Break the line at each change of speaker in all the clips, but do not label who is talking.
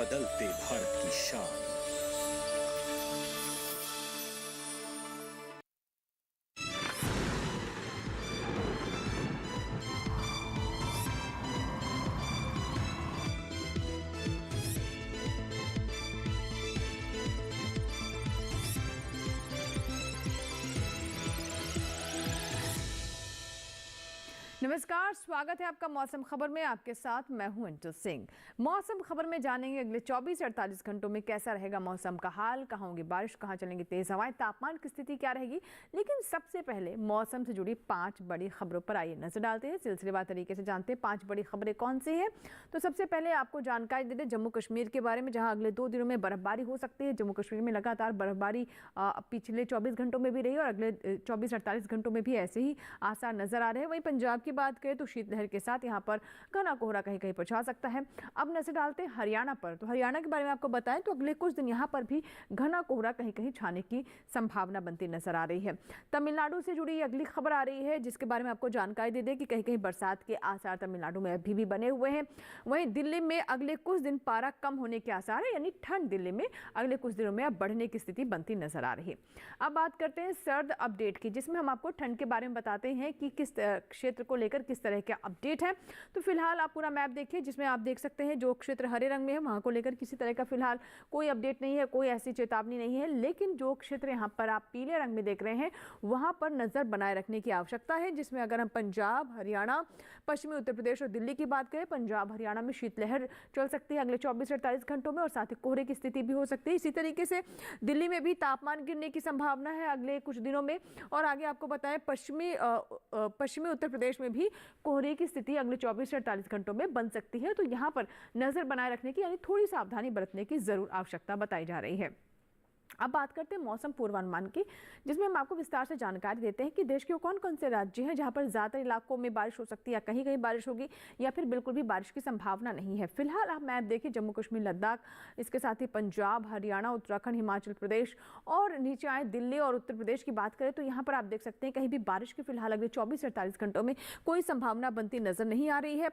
बदलते भारत की शान।
नमस्कार, स्वागत है आपका मौसम खबर में। आपके साथ मैं हूं इंटू सिंह। मौसम खबर में जानेंगे अगले 24 से 48 घंटों में कैसा रहेगा मौसम का हाल, कहां होगी बारिश, कहां चलेंगी तेज हवाएं, तापमान की स्थिति क्या रहेगी। लेकिन सबसे पहले मौसम से जुड़ी 5 बड़ी खबरों पर आइए नजर डालते हैं। सिलसिलेवार तरीके से जानते हैं 5 बड़ी खबरें कौन सी है। तो सबसे पहले आपको जानकारी दे दें जम्मू कश्मीर के बारे में, जहां अगले 2 दिनों में बर्फबारी हो सकती है। जम्मू कश्मीर में लगातार बर्फबारी पिछले 24 घंटों में भी रही और अगले 24-48 घंटों में भी ऐसे ही आसार नजर आ रहे हैं। वहीं पंजाब की बात करें तो शीतलहर के साथ यहां पर घना कोहरा कहीं कहीं पर छा सकता है। अब नजर डालते हैं हरियाणा पर। तो हरियाणा के बारे में आपको बताएं तो अगले कुछ दिन यहां पर भी घना कोहरा कहीं कहीं छाने की संभावना बनती नजर आ रही है। तमिलनाडु से जुड़ी अगली खबर आ रही है जिसके बारे में आपको जानकारी दे दें कि कहीं कहीं बरसात के आसार तमिलनाडु में अभी भी बने हुए हैं। वहीं दिल्ली में अगले कुछ दिन पारा कम होने के आसार है, यानी ठंड दिल्ली में अगले कुछ दिनों में अब बढ़ने की स्थिति बनती नजर आ रही है। अब बात करते हैं सर्द अपडेट की, जिसमें हम आपको ठंड के बारे में बताते हैं कि किस क्षेत्र को लेकर किस तरह का अपडेट है। तो फिलहाल आप पूरा मैप देखिए, जिसमें आप देख सकते हैं जो क्षेत्र हरे रंग में है वहां को लेकर किसी तरह का फिलहाल कोई अपडेट नहीं है, कोई ऐसी चेतावनी नहीं है। लेकिन जो क्षेत्र यहां पर आप पीले रंग में देख रहे हैं वहां पर नजर बनाए रखने की आवश्यकता है, जिसमें अगर हम पंजाब, हरियाणा, पश्चिमी उत्तर प्रदेश और दिल्ली की बात करें, पंजाब हरियाणा में शीतलहर चल सकती है अगले 24 से 48 घंटों में और साथ ही कोहरे की स्थिति भी हो सकती है। इसी तरीके से दिल्ली में भी तापमान गिरने की संभावना है अगले कुछ दिनों में। और आगे आपको बताएं पश्चिमी उत्तर प्रदेश में भी कोहरे की स्थिति अगले 24 से 48 घंटों में बन सकती है। तो यहां पर नजर बनाए रखने की, यानी थोड़ी सावधानी बरतने की जरूर आवश्यकता बताई जा रही है। अब बात करते हैं मौसम पूर्वानुमान की, जिसमें हम आपको विस्तार से जानकारी देते हैं कि देश के कौन कौन से राज्य हैं जहां पर ज्यादातर इलाकों में बारिश हो सकती है या कहीं कहीं बारिश होगी या फिर बिल्कुल भी बारिश की संभावना नहीं है। फिलहाल आप मैप देखिए, जम्मू कश्मीर, लद्दाख, इसके साथ ही पंजाब, हरियाणा, उत्तराखंड, हिमाचल प्रदेश और नीचे आए दिल्ली और उत्तर प्रदेश की बात करें तो यहाँ पर आप देख सकते हैं कहीं भी बारिश की फिलहाल अगले 24 से 48 घंटों में कोई संभावना बनती नजर नहीं आ रही है।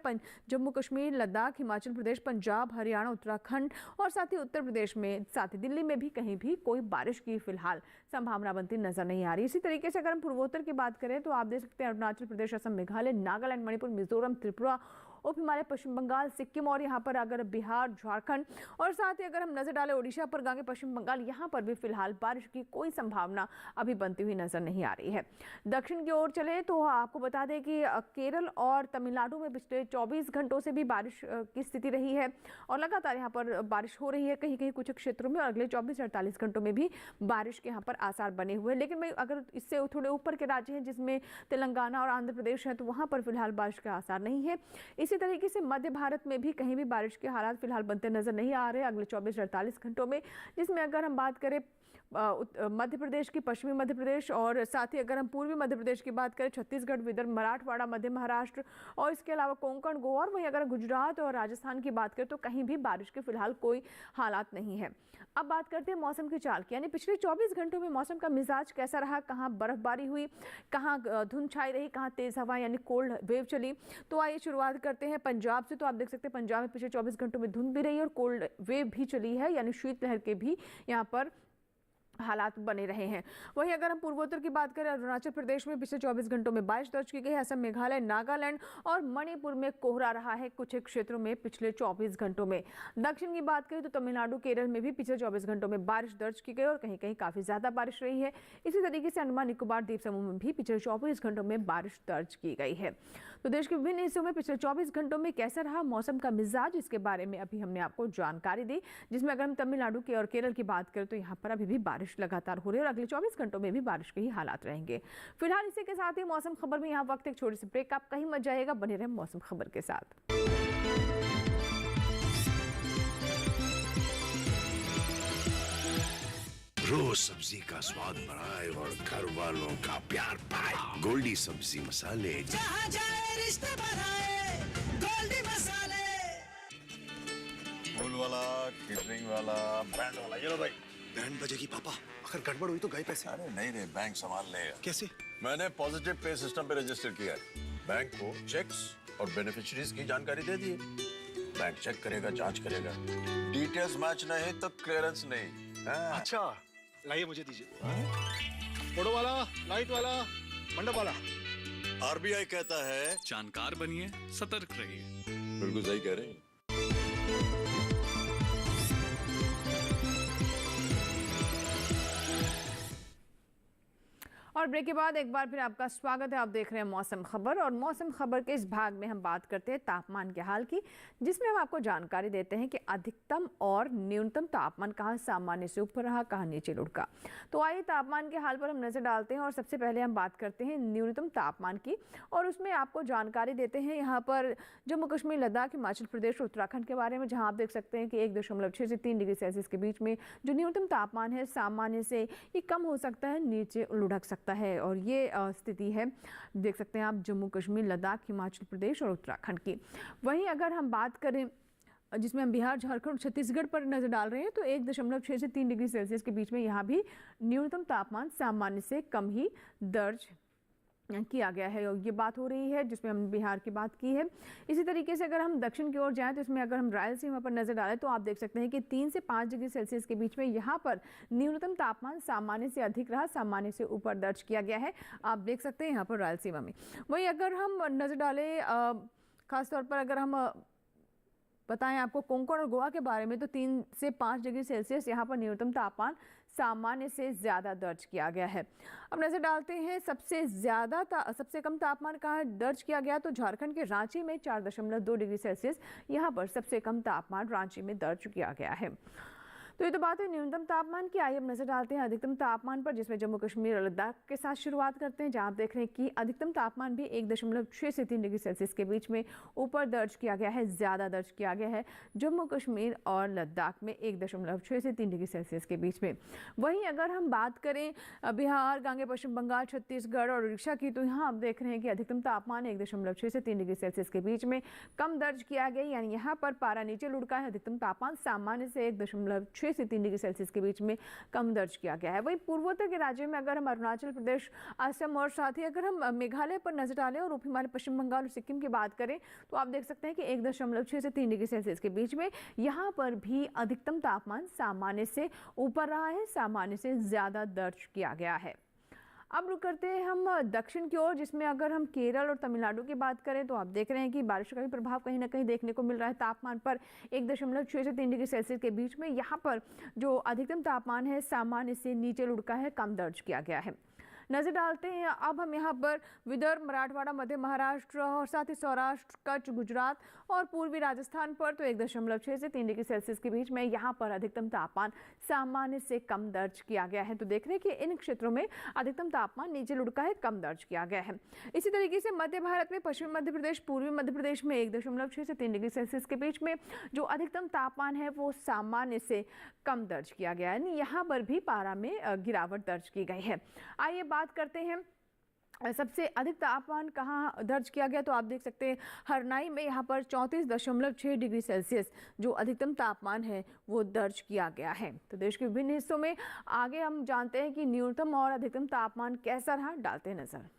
जम्मू कश्मीर, लद्दाख, हिमाचल प्रदेश, पंजाब, हरियाणा, उत्तराखंड और साथ ही उत्तर प्रदेश में, साथ ही दिल्ली में भी कहीं भी कोई बारिश की फिलहाल संभावना बनती नजर नहीं आ रही। इसी तरीके से अगर हम पूर्वोत्तर की बात करें तो आप देख सकते हैं अरुणाचल प्रदेश, असम, मेघालय, नागालैंड, मणिपुर, मिजोरम, त्रिपुरा, उप हिमालय, पश्चिम बंगाल, सिक्किम और यहाँ पर अगर बिहार, झारखंड और साथ ही अगर हम नजर डालें ओडिशा पर, गांगे पश्चिम बंगाल, यहाँ पर भी फिलहाल बारिश की कोई संभावना अभी बनती हुई नजर नहीं आ रही है। दक्षिण की ओर चले तो आपको बता दें कि केरल और तमिलनाडु में पिछले 24 घंटों से भी बारिश की स्थिति रही है और लगातार यहाँ पर बारिश हो रही है कहीं कहीं कुछ क्षेत्रों में और अगले 24 से 48 घंटों में भी बारिश के यहाँ पर आसार बने हुए हैं। लेकिन अगर इससे थोड़े ऊपर के राज्य हैं जिसमें तेलंगाना और आंध्र प्रदेश है तो वहाँ पर फिलहाल बारिश का आसार नहीं है। इसी तरीके से मध्य भारत में भी कहीं भी बारिश के हालात फिलहाल बनते नजर नहीं आ रहे अगले 24 से 48 घंटों में, जिसमें अगर हम बात करें मध्य प्रदेश की, पश्चिमी मध्य प्रदेश और साथ ही अगर हम पूर्वी मध्य प्रदेश की बात करें, छत्तीसगढ़, विदर्भ, मराठवाड़ा, मध्य महाराष्ट्र और इसके अलावा कोंकण, गोवा और वहीं अगर गुजरात और राजस्थान की बात करें तो कहीं भी बारिश के फिलहाल कोई हालात नहीं है। अब बात करते हैं मौसम की चाल की, यानी पिछले 24 घंटों में मौसम का मिजाज कैसा रहा, कहाँ बर्फबारी हुई, कहाँ धुंध छाई रही, कहाँ तेज हवा यानी कोल्ड वेव चली। तो आइए शुरुआत करते हैं पंजाब से। तो आप देख सकते हैं पंजाब में पिछले 24 घंटों में धुंध भी रही और कोल्ड वेव भी चली है, यानी शीतलहर के भी यहाँ पर हालात बने रहे हैं। वहीं अगर हम पूर्वोत्तर की बात करें, अरुणाचल प्रदेश में पिछले 24 घंटों में बारिश दर्ज की गई है। असम, मेघालय, नागालैंड और मणिपुर में कोहरा रहा है कुछ क्षेत्रों में पिछले 24 घंटों में। दक्षिण की बात करें तो तमिलनाडु, केरल में भी पिछले 24 घंटों में बारिश दर्ज की गई और कहीं कहीं काफी ज्यादा बारिश रही है। इसी तरीके से अंडमान निकोबार द्वीप समूह में भी पिछले 24 घंटों में बारिश दर्ज की गई है। तो देश के विभिन्न हिस्सों में पिछले 24 घंटों में कैसा रहा मौसम का मिजाज, इसके बारे में अभी हमने आपको जानकारी दी, जिसमें अगर हम तमिलनाडु के और केरल की बात करें तो यहाँ पर अभी भी बारिश लगातार हो रही है और अगले 24 घंटों में भी बारिश के ही हालात रहेंगे। फिलहाल इसी के साथ ही मौसम खबर में यहाँ वक्त एक छोटी सी ब्रेक, आप कहीं मत जाइएगा, बने रहे मौसम खबर के साथ।
रोज सब्जी का स्वाद बढ़ाए और घर वालों का प्यार पाए। गोल्डी सब्जी मसाले,
जहाँ जाए रिश्ते बढ़ाए, गोल्डी मसाले।
फूल वाला, केटरिंग वाला, बैंड वाला, ये लो भाई।
बैंड बजेगी पापा, अगर गड़बड़ हुई तो गए पैसे।
अरे नहीं रे, बैंक संभाल लेगा।
कैसे?
मैंने पॉजिटिव पे सिस्टम पे रजिस्टर किया है। बैंक को चेक्स और बेनिफिशियरीज की जानकारी दे दी है। बैंक चेक करेगा, जांच करेगा। डिटेल्स मैच नहीं तो क्लियरेंस नहीं। हाँ।
अच्छा, लाइए मुझे दीजिए। फोटो वाला, लाइट वाला, मंडप वाला।
आरबीआई कहता है
जानकार बनिए, सतर्क रहिए।
बिल्कुल सही कह रहे हैं।
और ब्रेक के बाद एक बार फिर आपका स्वागत है। आप देख रहे हैं मौसम खबर, और मौसम खबर के इस भाग में हम बात करते हैं तापमान के हाल की, जिसमें हम आपको जानकारी देते हैं कि अधिकतम और न्यूनतम तापमान कहाँ सामान्य से ऊपर रहा, कहाँ नीचे लुढ़का। तो आइए तापमान के हाल पर हम नजर डालते हैं, और सबसे पहले हम बात करते हैं न्यूनतम तापमान की, और उसमें आपको जानकारी देते हैं यहाँ पर जम्मू कश्मीर, लद्दाख, हिमाचल प्रदेश और उत्तराखंड के बारे में, जहाँ आप देख सकते हैं कि 1.6 से 3 डिग्री सेल्सियस के बीच में जो न्यूनतम तापमान है सामान्य से ये कम हो सकता है, नीचे लुढ़क सकता है। और ये स्थिति है, देख सकते हैं आप, जम्मू कश्मीर, लद्दाख, हिमाचल प्रदेश और उत्तराखंड की। वहीं अगर हम बात करें जिसमें हम बिहार, झारखंड और छत्तीसगढ़ पर नजर डाल रहे हैं, तो 1.6 से 3 डिग्री सेल्सियस के बीच में यहाँ भी न्यूनतम तापमान सामान्य से कम ही दर्ज किया गया है। और ये बात हो रही है जिसमें हम बिहार की बात की है। इसी तरीके से अगर हम दक्षिण की ओर जाएं तो इसमें अगर हम रायलसीमा पर नजर डालें तो आप देख सकते हैं कि 3 से 5 डिग्री सेल्सियस के बीच में यहाँ पर न्यूनतम तापमान सामान्य से अधिक रहा, सामान्य से ऊपर दर्ज किया गया है। आप देख सकते हैं यहाँ पर रायलसीमा में। वहीं अगर हम नजर डालें खासतौर पर अगर हम बताएं आपको कोंकण और गोवा के बारे में, तो 3 से 5 डिग्री सेल्सियस यहाँ पर न्यूनतम तापमान सामान्य से ज़्यादा दर्ज किया गया है। अब नज़र डालते हैं सबसे कम तापमान कहाँ दर्ज किया गया, तो झारखंड के रांची में 4.2 डिग्री सेल्सियस यहाँ पर सबसे कम तापमान रांची में दर्ज किया गया है। तो ये तो बात है न्यूनतम तापमान की। आइए अब नजर डालते हैं अधिकतम तापमान पर, जिसमें जम्मू कश्मीर और लद्दाख के साथ शुरुआत करते हैं, जहां आप देख रहे हैं कि अधिकतम तापमान भी 1.6 से 3 डिग्री सेल्सियस के बीच में ऊपर दर्ज किया गया है, ज़्यादा दर्ज किया गया है जम्मू कश्मीर और लद्दाख में 1.6 से 3 डिग्री सेल्सियस के बीच में। वहीं अगर हम बात करें बिहार, गांगे पश्चिम बंगाल, छत्तीसगढ़ और उड़ीसा की, तो यहाँ आप देख रहे हैं कि अधिकतम तापमान 1.6 से 3 डिग्री सेल्सियस के बीच में कम दर्ज किया गया, यानी यहाँ पर पारा नीचे लुढ़का है। अधिकतम तापमान सामान्य से 1.6 से 3 डिग्री सेल्सियस के बीच में कम दर्ज किया गया है। वहीं पूर्वोत्तर के राज्यों में अगर हम अरुणाचल प्रदेश, असम और साथ ही अगर हम मेघालय पर नजर डालें और उप हिमालय, पश्चिम बंगाल और सिक्किम की बात करें, तो आप देख सकते हैं कि 1.6 से 3 डिग्री सेल्सियस के बीच में यहाँ पर भी अधिकतम तापमान सामान्य से ऊपर रहा है, सामान्य से ज़्यादा दर्ज किया गया है। अब रुक करते हैं हम दक्षिण की ओर, जिसमें अगर हम केरल और तमिलनाडु की बात करें तो आप देख रहे हैं कि बारिश का भी प्रभाव कहीं ना कहीं देखने को मिल रहा है। तापमान पर 1.6 से 3 डिग्री सेल्सियस के बीच में यहाँ पर जो अधिकतम तापमान है सामान्य से नीचे लुढ़का है, कम दर्ज किया गया है। नजर डालते हैं अब हम यहाँ पर विदर्भ, मराठवाड़ा, मध्य महाराष्ट्र और साथ ही सौराष्ट्र, कच्छ, गुजरात और पूर्वी राजस्थान पर, तो 1.6 से 3 डिग्री सेल्सियस के बीच में यहाँ पर अधिकतम तापमान सामान्य से कम दर्ज किया गया है। तो देख रहे हैं कि इन क्षेत्रों में अधिकतम तापमान नीचे लुढ़का है, कम दर्ज किया गया है। इसी तरीके से मध्य भारत में पश्चिमी मध्य प्रदेश, पूर्वी मध्य प्रदेश में 1.6 से 3 डिग्री सेल्सियस के बीच में जो अधिकतम तापमान है वो सामान्य से कम दर्ज किया गया है, यहाँ पर भी पारा में गिरावट दर्ज की गई है। आइए बात करते हैं सबसे अधिक तापमान कहाँ दर्ज किया गया, तो आप देख सकते हैं हरनाई में यहाँ पर 34.6 डिग्री सेल्सियस जो अधिकतम तापमान है वो दर्ज किया गया है। तो देश के विभिन्न हिस्सों में आगे हम जानते हैं कि न्यूनतम और अधिकतम तापमान कैसा रहा, डालते हैं नजर।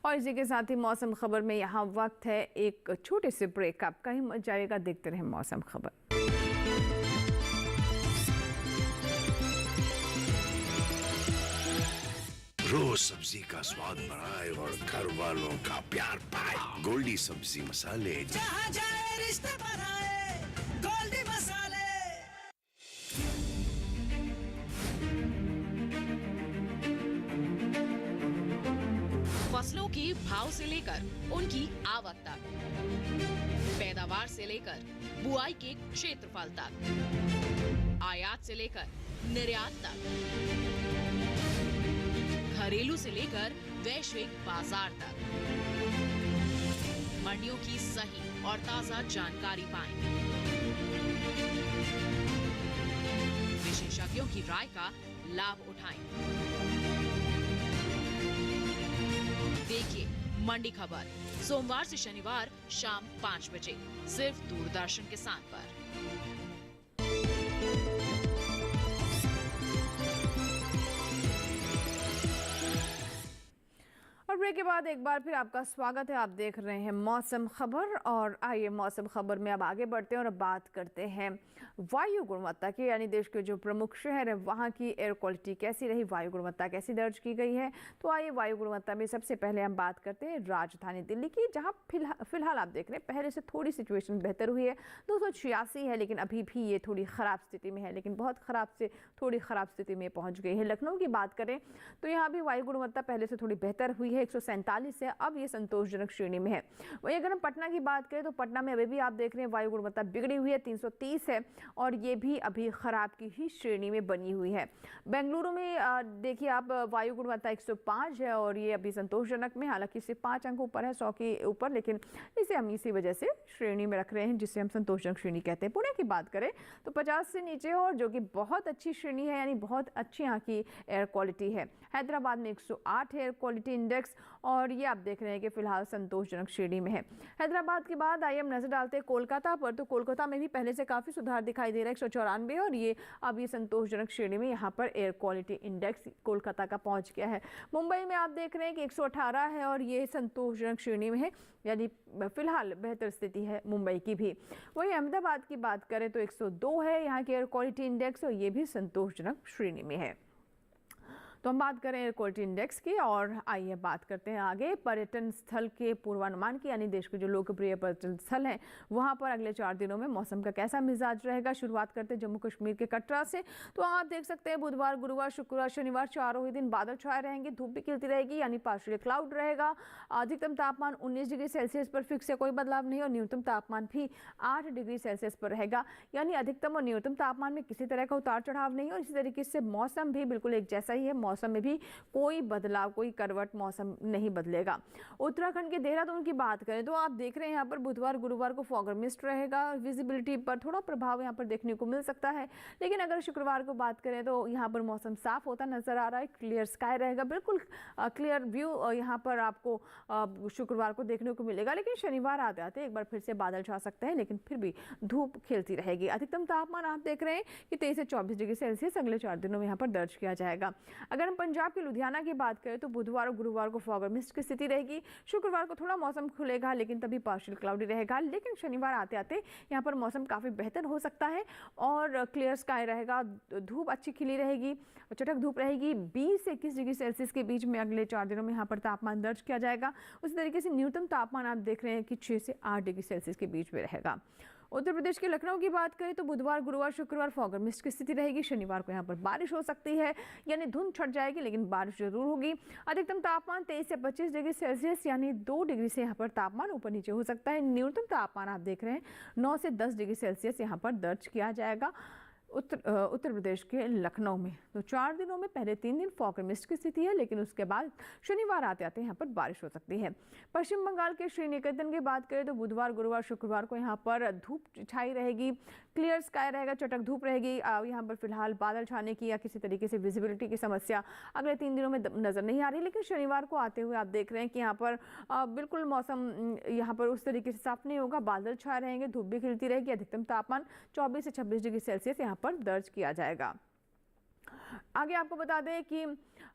और इसी के साथ ही मौसम खबर में यहाँ वक्त है एक छोटे से ब्रेक। आप कहीं मत जाइएगा, देखते रहें मौसम खबर।
रोज सब्जी का स्वाद बढ़ाए और घर वालों का प्यार पाए। गोल्डी सब्जी मसाले।
जहाँ जाए रिश्ते बढ़ाए गोल्डी मसाले।
फसलों के भाव से लेकर उनकी आवक तक, पैदावार से लेकर बुआई के क्षेत्रफल तक, आयात से लेकर निर्यात तक, घरेलू से लेकर वैश्विक बाजार तक, मंडियों की सही और ताजा जानकारी पाएं। विशेषज्ञों की राय का लाभ उठाएं। देखिए मंडी खबर सोमवार से शनिवार शाम 5 बजे सिर्फ दूरदर्शन किसान पर।
और ब्रेक के बाद एक बार फिर आपका स्वागत है। आप देख रहे हैं मौसम खबर और आइए मौसम खबर में अब आगे बढ़ते हैं और अब बात करते हैं वायु गुणवत्ता की, यानी देश के जो प्रमुख शहर है वहाँ की एयर क्वालिटी कैसी रही, वायु गुणवत्ता कैसी दर्ज की गई है। तो आइए वायु गुणवत्ता में सबसे पहले हम बात करते हैं राजधानी दिल्ली की, जहाँ फिलहाल आप देख रहे हैं पहले से थोड़ी सिचुएशन बेहतर हुई है। 286 है, लेकिन अभी भी ये थोड़ी ख़राब स्थिति में है, लेकिन बहुत ख़राब से थोड़ी ख़राब स्थिति में पहुँच गई है। लखनऊ की बात करें तो यहाँ भी वायु गुणवत्ता पहले से थोड़ी बेहतर हुई है, 147 है, अब ये संतोषजनक श्रेणी में है। वहीं अगर हम पटना की बात करें तो पटना में अभी भी आप देख रहे हैं वायु गुणवत्ता बिगड़ी हुई है, 330 है और ये भी अभी खराब की ही श्रेणी में बनी हुई है। बेंगलुरु में देखिए आप वायु गुणवत्ता 105 है और ये अभी संतोषजनक में, हालांकि इससे 5 अंक ऊपर है 100 के ऊपर, लेकिन इसे हम इसी वजह से श्रेणी में रख रहे हैं जिसे हम संतोषजनक श्रेणी कहते हैं। पुणे की बात करें तो 50 से नीचे और जो कि बहुत अच्छी श्रेणी है, यानी बहुत अच्छी यहाँ की एयर क्वालिटी है। हैदराबाद में 108 है एयर क्वालिटी इंडेक्स और ये आप देख रहे हैं कि फिलहाल संतोषजनक श्रेणी में है। हैदराबाद के बाद आइए हम नजर डालते हैं कोलकाता पर, तो कोलकाता में भी पहले से काफ़ी सुधार दिखाई दे रहा है, 194 और ये अब ये संतोषजनक श्रेणी में यहाँ पर एयर क्वालिटी इंडेक्स कोलकाता का पहुँच गया है। मुंबई में आप देख रहे हैं कि 118 है और ये संतोषजनक श्रेणी में है, यानी फिलहाल बेहतर स्थिति है मुंबई की भी। वहीं अहमदाबाद की बात करें तो 102 है यहाँ की एयर क्वालिटी इंडेक्स और ये भी संतोषजनक श्रेणी में है। तो हम बात करें एयर क्वालिटी इंडेक्स की और आइए बात करते हैं आगे पर्यटन स्थल के पूर्वानुमान की, यानी देश के जो लोकप्रिय पर्यटन स्थल हैं वहां पर अगले 4 दिनों में मौसम का कैसा मिजाज रहेगा। शुरुआत करते हैं जम्मू कश्मीर के कटरा से, तो आप देख सकते हैं बुधवार, गुरुवार, शुक्रवार, शनिवार चारों ही दिन बादल छाए रहेंगे, धूप भी खिलती रहेगी, यानी पार्शियल क्लाउड रहेगा। अधिकतम तापमान 19 डिग्री सेल्सियस पर फिक्स है, कोई बदलाव नहीं, और न्यूनतम तापमान भी 8 डिग्री सेल्सियस पर रहेगा, यानी अधिकतम और न्यूनतम तापमान में किसी तरह का उतार चढ़ाव नहीं। और इसी तरीके से मौसम भी बिल्कुल एक जैसा ही है, मौसम में भी कोई बदलाव, कोई करवट मौसम नहीं बदलेगा। उत्तराखंड के देहरादून की बात करें तो आप देख रहे हैं यहाँ पर बुधवार, गुरुवार को फॉगर मिस्ट रहेगा, विजिबिलिटी पर थोड़ा प्रभाव यहाँ पर देखने को मिल सकता है। लेकिन अगर शुक्रवार को बात करें तो यहाँ पर मौसम साफ होता नजर आ रहा है, क्लियर स्काई रहेगा, बिल्कुल क्लियर व्यू यहाँ पर आपको शुक्रवार को देखने को मिलेगा। लेकिन शनिवार आते आते एक बार फिर से बादल छा सकते हैं, लेकिन फिर भी धूप खिलती रहेगी। अधिकतम तापमान आप देख रहे हैं कि 23 से 24 डिग्री सेल्सियस अगले 4 दिनों में यहाँ पर दर्ज किया जाएगा। अगर हम पंजाब के लुधियाना की बात करें तो बुधवार और गुरुवार को फॉगर मिस्ट की स्थिति रहेगी, शुक्रवार को थोड़ा मौसम खुलेगा लेकिन तभी पार्शियल क्लाउडी रहेगा। लेकिन शनिवार आते आते यहाँ पर मौसम काफ़ी बेहतर हो सकता है और क्लियर स्काई रहेगा, धूप अच्छी खिली रहेगी, चटक धूप रहेगी। 20 से 21 डिग्री सेल्सियस के बीच में अगले 4 दिनों में यहाँ पर तापमान दर्ज किया जाएगा। उसी तरीके से न्यूनतम तापमान आप देख रहे हैं कि 6 से 8 डिग्री सेल्सियस के बीच में रहेगा। उत्तर प्रदेश के लखनऊ की बात करें तो बुधवार, गुरुवार, शुक्रवार फॉगर मिस्ट की स्थिति रहेगी, शनिवार को यहाँ पर बारिश हो सकती है, यानी धुंध छट जाएगी लेकिन बारिश जरूर होगी। अधिकतम तापमान 23 से 25 डिग्री सेल्सियस यानी 2 डिग्री से यहाँ पर तापमान ऊपर नीचे हो सकता है। न्यूनतम तापमान आप देख रहे हैं 9 से 10 डिग्री सेल्सियस यहाँ पर दर्ज किया जाएगा उत्तर प्रदेश के लखनऊ में। तो 4 दिनों में पहले 3 दिन फॉगर मिस्ट की स्थिति है, लेकिन उसके बाद शनिवार आते आते यहाँ पर बारिश हो सकती है। पश्चिम बंगाल के श्रीनिकेतन की बात करें तो बुधवार, गुरुवार, शुक्रवार को यहाँ पर धूप छाई रहेगी, क्लियर स्काई रहेगा, चटक धूप रहेगी। यहाँ पर फिलहाल बादल छाने की या किसी तरीके से विजिबिलिटी की समस्या अगले 3 दिनों में नज़र नहीं आ रही। लेकिन शनिवार को आते हुए आप देख रहे हैं कि यहाँ पर बिल्कुल मौसम यहाँ पर उस तरीके से साफ नहीं होगा, बादल छाए रहेंगे, धूप भी खिलती रहेगी। अधिकतम तापमान 24 से 26 डिग्री सेल्सियस यहाँ पर दर्ज किया जाएगा। आगे आपको बता दें कि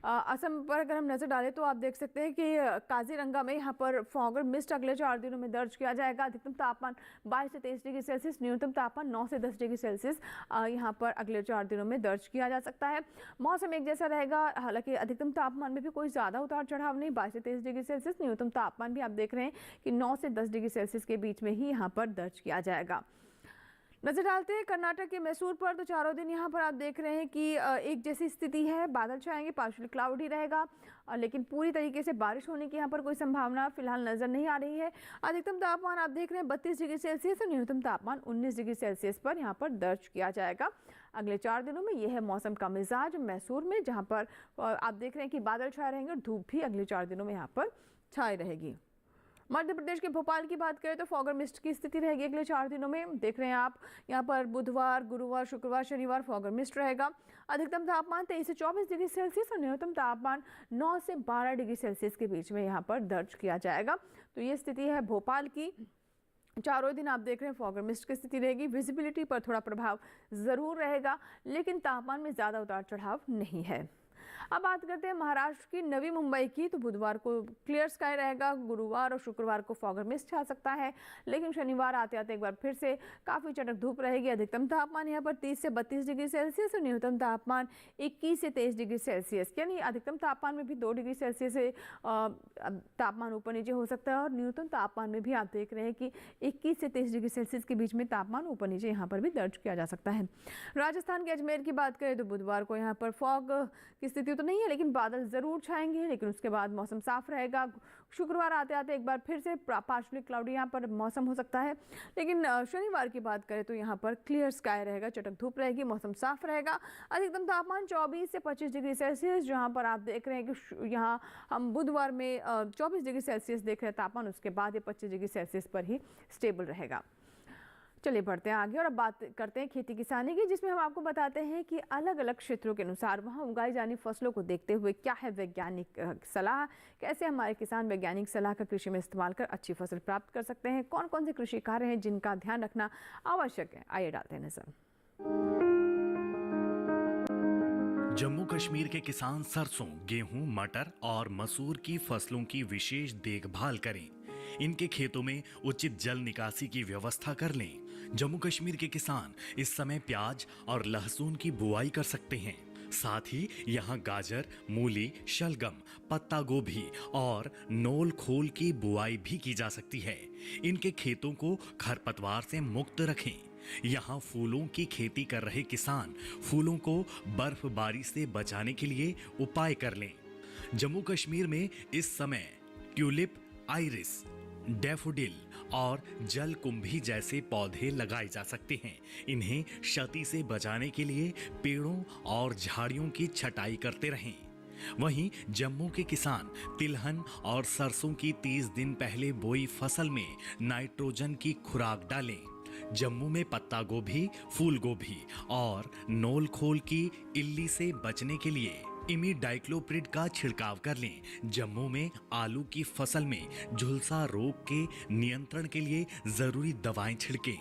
असम पर अगर हम नज़र डालें तो आप देख सकते हैं कि काजीरंगा में यहाँ पर फॉग और मिस्ट अगले 4 दिनों में दर्ज किया जाएगा। अधिकतम तापमान 22 से 23 डिग्री सेल्सियस, न्यूनतम तापमान 9 से 10 डिग्री सेल्सियस यहाँ पर अगले 4 दिनों में दर्ज किया जा सकता है। मौसम एक जैसा रहेगा, हालांकि अधिकतम तापमान में भी कोई ज़्यादा उतार चढ़ाव नहीं, 22 से 23 डिग्री सेल्सियस। न्यूनतम तापमान भी आप देख रहे हैं कि 9 से 10 डिग्री सेल्सियस के बीच में ही यहाँ पर दर्ज किया जाएगा। नजर डालते हैं कर्नाटक के मैसूर पर, तो चारों दिन यहाँ पर आप देख रहे हैं कि एक जैसी स्थिति है, बादल छाएंगे, पार्शियली क्लाउडी रहेगा, लेकिन पूरी तरीके से बारिश होने की यहाँ पर कोई संभावना फिलहाल नजर नहीं आ रही है। अधिकतम तापमान आप देख रहे हैं 32 डिग्री सेल्सियस और न्यूनतम तापमान 19 डिग्री सेल्सियस पर यहाँ पर दर्ज किया जाएगा। अगले 4 दिनों में यह है मौसम का मिजाज मैसूर में, जहाँ पर आप देख रहे हैं कि बादल छाए रहेंगे और धूप भी अगले 4 दिनों में यहाँ पर छाई रहेगी। मध्य प्रदेश के भोपाल की बात करें तो फॉग और मिस्ट की स्थिति रहेगी अगले 4 दिनों में। देख रहे हैं आप यहाँ पर बुधवार, गुरुवार, शुक्रवार, शनिवार फॉग और मिस्ट रहेगा। अधिकतम तापमान 23 से 24 डिग्री सेल्सियस और न्यूनतम तापमान 9 से 12 डिग्री सेल्सियस के बीच में यहाँ पर दर्ज किया जाएगा। तो ये स्थिति है भोपाल की। चारों दिन आप देख रहे हैं फॉग और मिस्ट की स्थिति रहेगी। विजिबिलिटी पर थोड़ा प्रभाव ज़रूर रहेगा, लेकिन तापमान में ज़्यादा उतार चढ़ाव नहीं है। अब बात करते हैं महाराष्ट्र की नवी मुंबई की, तो बुधवार को क्लियर स्काई रहेगा, गुरुवार और शुक्रवार को फॉग और मिस्ट छा सकता है, लेकिन शनिवार आते आते एक बार फिर से काफ़ी चटक धूप रहेगी। अधिकतम तापमान यहाँ पर 30 से 32 डिग्री सेल्सियस और न्यूनतम तापमान 21 से 23 डिग्री सेल्सियस, यानी अधिकतम तापमान में भी 2 डिग्री सेल्सियस से तापमान ऊपर नीचे हो सकता है और न्यूनतम तापमान में भी आप देख रहे हैं कि 21 से 23 डिग्री सेल्सियस के बीच में तापमान ऊपर नीचे यहाँ पर भी दर्ज किया जा सकता है। राजस्थान के अजमेर की बात करें तो बुधवार को यहाँ पर फॉग की स्थिति तो नहीं है, लेकिन बादल ज़रूर छाएंगे, लेकिन उसके बाद मौसम साफ रहेगा। शुक्रवार आते आते एक बार फिर से पार्शियली क्लाउडी यहाँ पर मौसम हो सकता है, लेकिन शनिवार की बात करें तो यहाँ पर क्लियर स्काई रहेगा, चटक धूप रहेगी, मौसम साफ रहेगा। अधिकतम तापमान 24 से 25 डिग्री सेल्सियस, जहाँ पर आप देख रहे हैं कि यहाँ हम बुधवार में 24 डिग्री सेल्सियस देख रहे हैं तापमान, उसके बाद ये 25 डिग्री सेल्सियस पर ही स्टेबल रहेगा। चलिए बढ़ते हैं आगे और अब बात करते हैं खेती किसानी की, जिसमें हम आपको बताते हैं कि अलग अलग क्षेत्रों के अनुसार वहां उगाई जाने फसलों को देखते हुए क्या है वैज्ञानिक सलाह, कैसे हमारे किसान वैज्ञानिक सलाह का कृषि में इस्तेमाल कर अच्छी फसल प्राप्त कर सकते हैं, कौन कौन से कृषि कार्य हैं जिनका ध्यान रखना आवश्यक है। आइए डालते हैं नजर।
जम्मू कश्मीर के किसान सरसों, गेहूं, मटर और मसूर की फसलों की विशेष देखभाल करें। इनके खेतों में उचित जल निकासी की व्यवस्था कर लें। जम्मू कश्मीर के किसान इस समय प्याज और लहसुन की बुआई कर सकते हैं। साथ ही यहाँ गाजर, मूली, शलगम, पत्ता गोभी और नोल खोल की बुआई भी की जा सकती है। इनके खेतों को खरपतवार से मुक्त रखें। यहाँ फूलों की खेती कर रहे किसान फूलों को बर्फबारी से बचाने के लिए उपाय कर लें। जम्मू कश्मीर में इस समय ट्यूलिप, आइरिस, डैफोडिल और जलकुंभी जैसे पौधे लगाए जा सकते हैं। इन्हें क्षति से बचाने के लिए पेड़ों और झाड़ियों की छटाई करते रहें। वहीं जम्मू के किसान तिलहन और सरसों की 30 दिन पहले बोई फसल में नाइट्रोजन की खुराक डालें। जम्मू में पत्ता गोभी, फूल गोभी और नोल खोल की इल्ली से बचने के लिए इमीडाइक्लोप्रिड का छिड़काव कर लें। जम्मू में आलू की फसल में झुलसा रोग के नियंत्रण के लिए जरूरी दवाएं छिड़कें।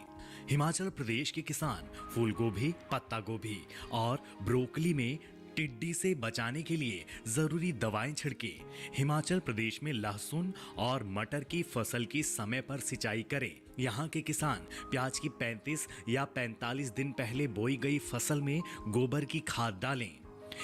हिमाचल प्रदेश के किसान फूल गोभी, पत्ता गोभी और ब्रोकली में टिड्डी से बचाने के लिए जरूरी दवाएं छिड़कें। हिमाचल प्रदेश में लहसुन और मटर की फसल की समय पर सिंचाई करें। यहाँ के किसान प्याज की 35 या 45 दिन पहले बोई गई फसल में गोबर की खाद डालें।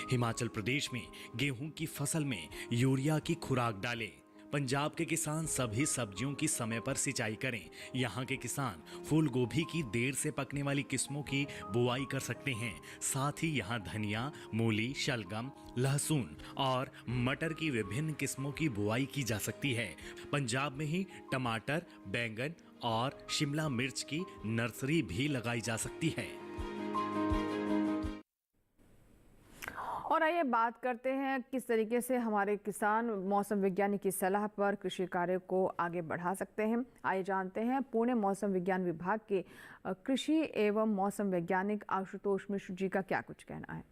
हिमाचल प्रदेश में गेहूं की फसल में यूरिया की खुराक डालें। पंजाब के किसान सभी सब्जियों की समय पर सिंचाई करें। यहाँ के किसान फूल गोभी की देर से पकने वाली किस्मों की बुआई कर सकते हैं। साथ ही यहाँ धनिया, मूली, शलगम, लहसुन और मटर की विभिन्न किस्मों की बुआई की जा सकती है। पंजाब में ही टमाटर, बैंगन और शिमला मिर्च की नर्सरी भी लगाई जा सकती है।
और आइए बात करते हैं किस तरीके से हमारे किसान मौसम वैज्ञानिक की सलाह पर कृषि कार्य को आगे बढ़ा सकते हैं। आइए जानते हैं पुणे मौसम विज्ञान विभाग के कृषि एवं मौसम वैज्ञानिक आशुतोष मिश्र जी का क्या कुछ कहना है।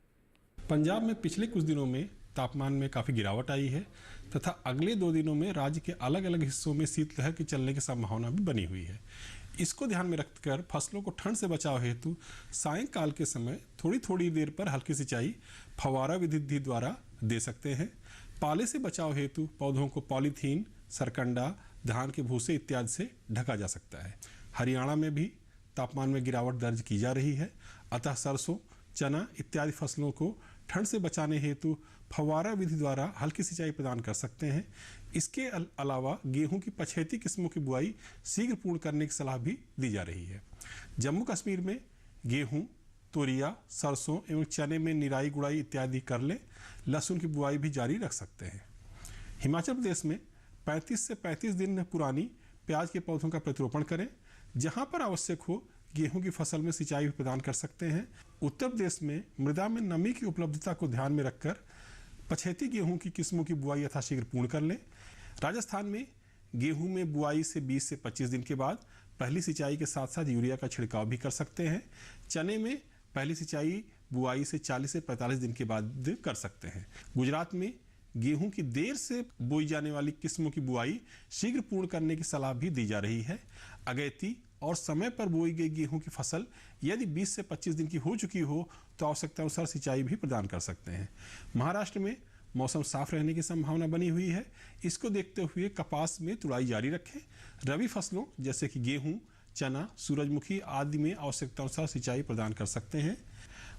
पंजाब में पिछले कुछ दिनों में तापमान में काफ़ी गिरावट आई है तथा अगले 2 दिनों में राज्य के अलग अलग हिस्सों में शीतलहर के चलने की संभावना भी बनी हुई है। इसको ध्यान में रखकर फसलों को ठंड से बचाव हेतु सायंकाल के समय थोड़ी थोड़ी देर पर हल्की सिंचाई फव्वारा विधि द्वारा दे सकते हैं। पाले से बचाव हेतु पौधों को पॉलीथीन, सरकंडा, धान के भूसे इत्यादि से ढका जा सकता है। हरियाणा में भी तापमान में गिरावट दर्ज की जा रही है, अतः सरसों, चना इत्यादि फसलों को ठंड से बचाने हेतु फव्वारा विधि द्वारा हल्की सिंचाई प्रदान कर सकते हैं। इसके अलावा गेहूं की पछेती किस्मों की बुआई शीघ्र पूर्ण करने की सलाह भी दी जा रही है। जम्मू कश्मीर में गेहूं, तोरिया, सरसों एवं चने में निराई गुड़ाई इत्यादि कर ले। लहसुन की बुआई भी जारी रख सकते हैं। हिमाचल प्रदेश में 35 से 35 दिन पुरानी प्याज के पौधों का प्रतिरोपण करें। जहां पर आवश्यक हो गेहूं की फसल में सिंचाई भी प्रदान कर सकते हैं। उत्तर प्रदेश में मृदा में नमी की उपलब्धता को ध्यान में रखकर पछेती गेहूं की किस्मों की बुआई यथाशीघ्र पूर्ण कर लें। राजस्थान में गेहूं में बुआई से 20 से 25 दिन के बाद पहली सिंचाई के साथ साथ यूरिया का छिड़काव भी कर सकते हैं। चने में पहली सिंचाई बुआई से 40 से 45 दिन के बाद कर सकते हैं। गुजरात में गेहूं की देर से बोई जाने वाली किस्मों की बुआई शीघ्र पूर्ण करने की सलाह भी दी जा रही है। अगेती और समय पर बोई गई गेहूं की फसल यदि 20 से 25 दिन की हो चुकी हो तो आवश्यकता अनुसार सिंचाई भी प्रदान कर सकते हैं। महाराष्ट्र में मौसम साफ रहने की संभावना बनी हुई है। इसको देखते हुए कपास में तुड़ाई जारी रखें। रबी फसलों जैसे कि गेहूं, चना, सूरजमुखी आदि में आवश्यकता अनुसार सिंचाई प्रदान कर सकते हैं।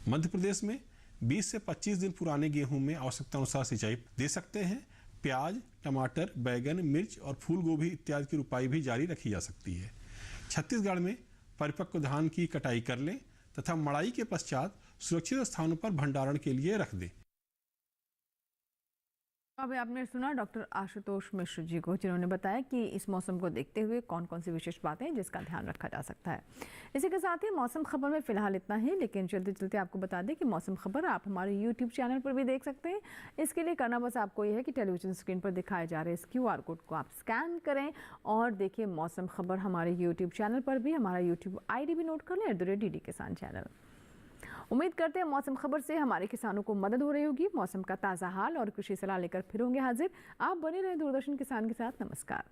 मध्य प्रदेश में 20 से 25 दिन पुराने गेहूं में आवश्यकता अनुसार सिंचाई दे सकते हैं। प्याज, टमाटर, बैंगन, मिर्च और फूल गोभी इत्यादि की रुपाई भी जारी रखी जा सकती है। छत्तीसगढ़ में परिपक्व धान की कटाई कर लें तथा मड़ाई के पश्चात सुरक्षित स्थानों पर भंडारण के लिए रख दें।
अभी आपने सुना डॉक्टर आशुतोष मिश्र जी को, जिन्होंने बताया कि इस मौसम को देखते हुए कौन कौन सी विशेष बातें हैं जिसका ध्यान रखा जा सकता है। इसी के साथ ही मौसम खबर में फिलहाल इतना ही, लेकिन चलते चलते आपको बता दें कि मौसम खबर आप हमारे YouTube चैनल पर भी देख सकते हैं। इसके लिए करना बस आपको यह है कि टेलीविजन स्क्रीन पर दिखाए जा रहे इस QR कोड को आप स्कैन करें और देखिए मौसम खबर हमारे YouTube चैनल पर भी। हमारा YouTube ID भी नोट कर लें, @DD किसान चैनल। उम्मीद करते हैं मौसम खबर से हमारे किसानों को मदद हो रही होगी। मौसम का ताज़ा हाल और कृषि सलाह लेकर फिर होंगे हाजिर। आप बने रहें दूरदर्शन किसान के साथ। नमस्कार।